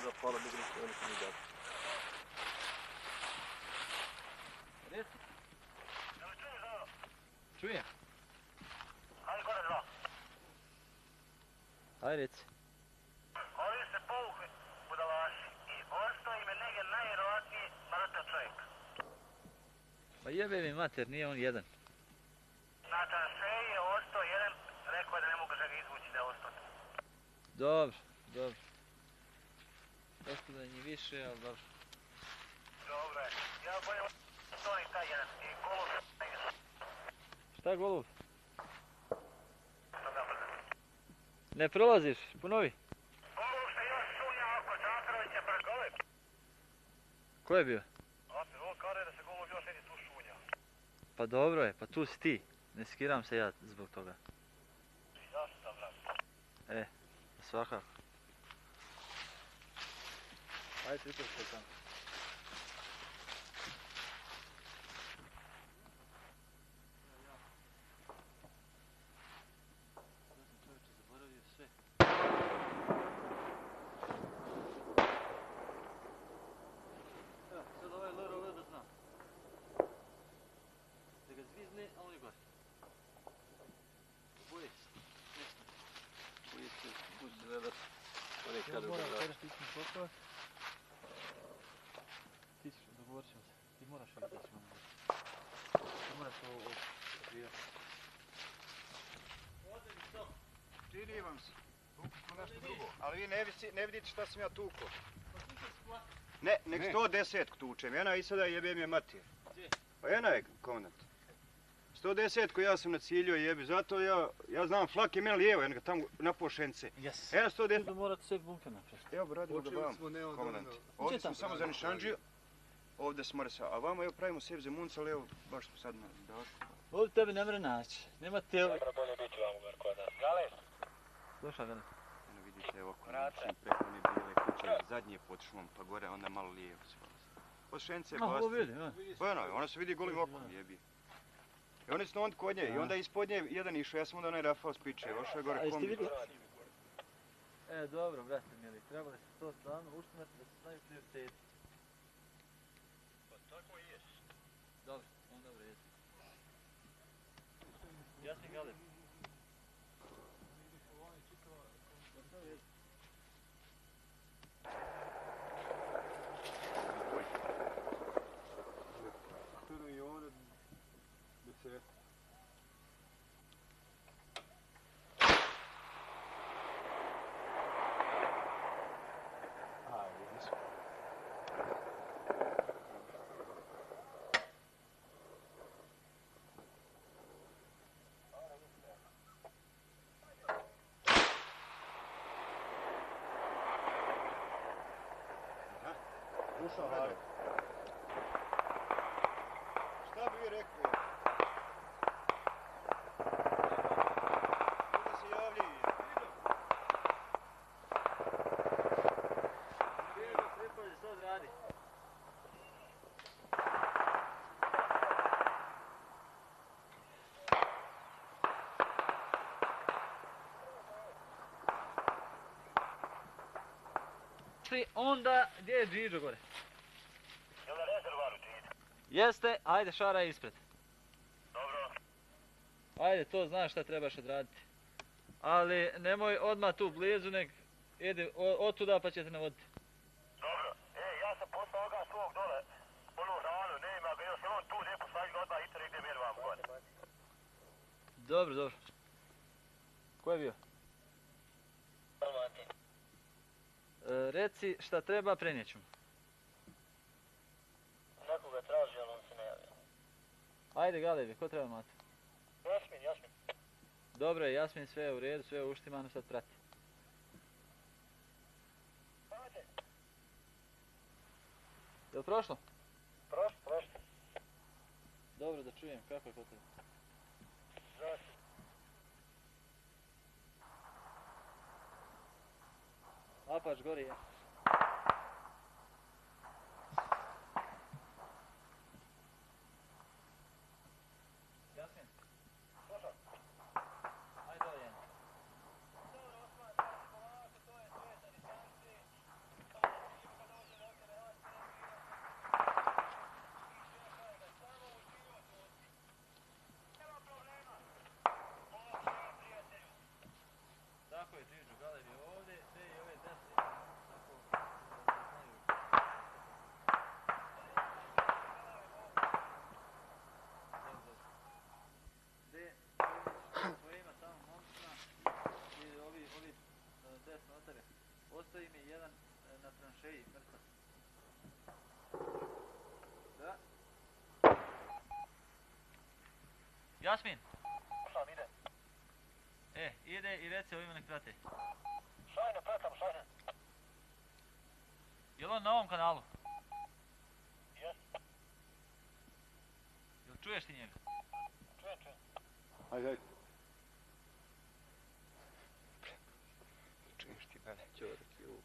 da pola mogu nešto veliko mi dati. Reci. Čujem. Ajde gore dva. Ajde reci. Ovi se povukli budalaši i ostao im je negdje najvjerovatniji mrtav čovjek. Pa jebe mi mater, nije on jedan. Na transferiji je ostao jedan, rekao je da ne mogu da ga izvući da je ostao tu. Dobro, dobro. Ostalo je njih više, ali dobro. Dobro je. Ja bolje to ni taj jedan. I golub negdje. Šta golub? Toga brzo. Ne prolaziš, ponovi. Golub se još sunja oko Đatrovića pred golub. Ko je bio? Opet, ovo kaže da se golub još negdje tu šunja. Pa dobro je, pa tu si ti. Ne skiram se ja zbog toga. Ja sam tam vrat. Svakako. Ajde, pripravo se tamo. Sad ovaj LRV da znam. Da ga zvizne, a on je gore. Boje se. Boje se, buđe gledat. Oni Ja kažu moram da... kada stisnem poslovat. Ti ćeš, dogovorit ćemo se. Ti moraš vidjeti da ćemo moći. Ti moraš ovo odvijati. Ovdje mi to. Čini vam se. Tukao nešto drugo. Ali vi ne vidite šta sam ja tukao. Pa ti se splati. Ne, nek 110 tučem. Jedna i sada jebem je mater. Gdje? Pa jedna je komandant. 110 ja sam na cilju jebi. Zato ja znam flak je meni lijevo. Jedna tamo na pošence. Yes. Evo 110. Da morate sve bunker napraviti. Evo radimo da vam, komandant. Ovdje smo samo za nišanđiju. Ovdje smo resa. A vama evo pravimo sebi za munca, ali evo baš smo sad na dašku. Ovdje tebe ne mre naći. Nema te... Dobro, bolje biti vam ugar kod nas. Gale? Slušaj, Gane. Eno vidite evo čim preko one bijele kuće zadnje pod šumom pa gore onda malo lijevo se vas. Od šence Ovo pasti. vidim, ja. Pa ona se vidi golim okom jebi. I oni su onda kod nje i onda ispod nje jedan išao, ja sam onda onaj Rafal spiče, ošao je gore A jeste kombi. vidjeli? Dobro, brate mili, trebali ste to stvarno uštimati da se znaju prioriteti. Pa tako i jest. Dobro, onda u redu. Jasni Galeb. Tudo i onda deset. Ušao Harek. Šta bi vi rekli? Da se javljaju. Bijelo, pripolje, sad radi. Onda, gdje je Džiđo gore? Jel na rezervaru ti? Jeste, ajde šaraj ispred. Dobro. Ajde, to znaš šta trebaš odraditi. Ali nemoj odmah tu blizu, nek ide od tuda pa ćete navoditi. Dobro. Ja sam poslao ovoga svog dole. Onu hranu, nema ga, još je on tu lijepo slađi ga odmah ite negdje mir vam gore. Dobro, dobro. Ko je bio? Reci šta treba, prenijet ću mu. Nekoga traži, ali on se ne javlja. Ajde Galebi, ko treba mati? Jasmin. Dobro je, Jasmin, sve je u redu, sve je uštimano, sad prati. Jel prošlo? Prošlo. Dobro, da čujem, kako je kod tebe? Zašto? Apač, gori je. Jasmin? Slušam. Ajde ovo jedan. Dobro, Osman, polako, to je sveta distanci. Ostavi mi jedan na tranšeji, mrtav. Da. Jasmin, Slušam, ide. ide i reci ovima nek prate. Šajne, pratam, šajne. Jel on na ovom kanalu? Jes, Jel čuješ ti njega? čujem. Ajde. Čuješ ti mene? Čovjek je u.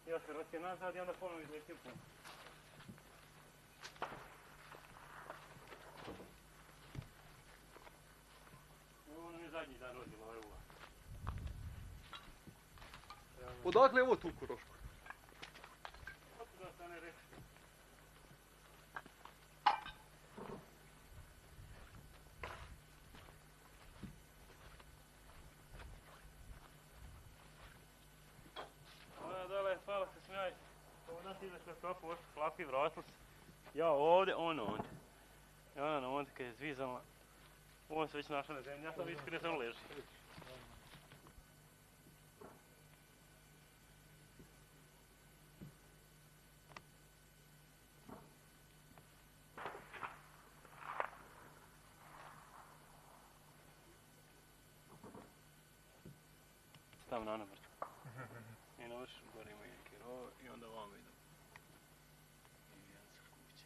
Ja se vratim nazad i onda ponovno izletim pun. Ovo nam je zadnji dan rodila ova ruva. Odakle je ovo tu Kuroško? Otkuda se ne reći. Ona dole, hvala se smijaj. Ovo nas ide sve topu, ovo klapi, vratili se. Ja ovdje, ona ondje. I ona na ondje kad je zvizala. On se već našao na zemlji, ja sam vidio kada se on leži. Stavim na namrt. I na vrš, gore ima neki rov i onda ovamo idemo. I jedan sa kuće.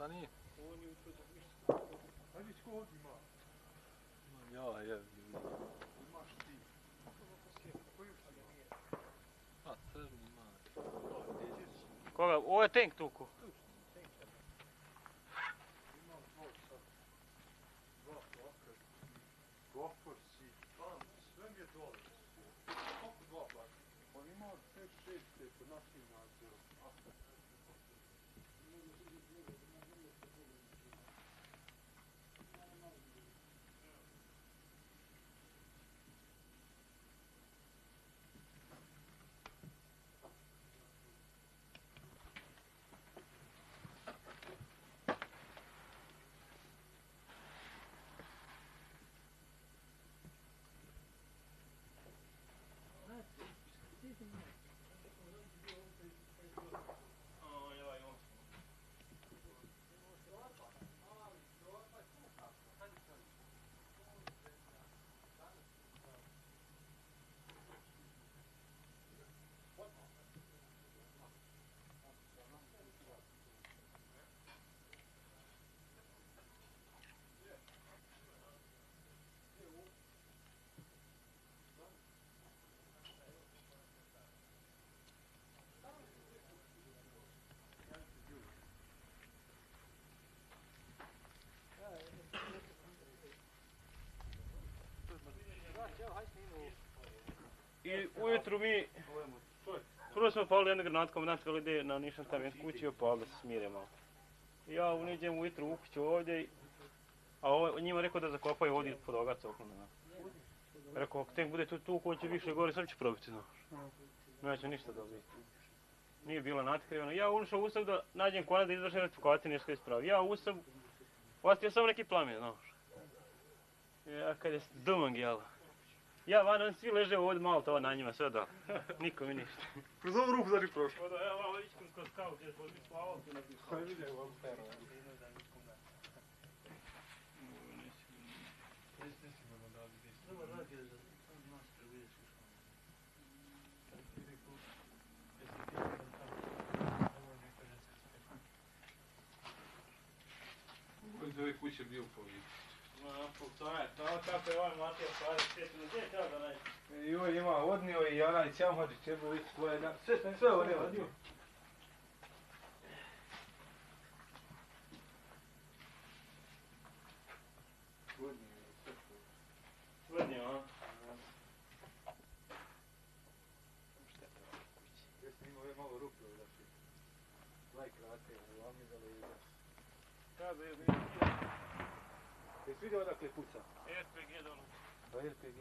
Šta nije? Ovo nije ušao da ništa. Hajde tko ovdje ima? Ja, je. Imaš ti. Koju šta ga nije? A, crni ima. Koga? Ovo je tank tuku. Imam svoj sad. Dva plaka. I ujutru mi, prvo smo pali jednu granatu, komandant veli ide na nišan tam kući i opali da se smire malo. Ja uniđem ujutru u kuću ovdje, a njima rekao da zakopaju ovdje pod ogaca okolo. Rekao, ako tek bude tu ko će više gore, sam će probiti, znaš. Neće ništa dobiti. Nije bilo natkriveno. Ja ušao u sob da nađem konac da izvršim rectifikaciju, nešto ispravi. Ja u sob, ostio sam neki plamen, znaš. Ja kad je dumang, jel. Ja van, oni svi leže ovdje malo to na njima, sve da. Niko mi ništa. Kroz ovu ruku znači prošlo. Da, ja malo ići kroz kavu, gdje smo odbiti spavao, tu na Kaj vidio vam pero. Iz ove kuće bio povijek. Kako je ovaj Matija stvari, sjetilo, gdje je treba da nađe? I ovaj ima odnio i onaj Ćamhodić Čebović svoje, sve on je odnio. Svednio, a? Jesi imao ove malo rupe, znači, najkrate, glavni da li Kada je Jesi vidio odakle puca? RPG dole. Da, RPG.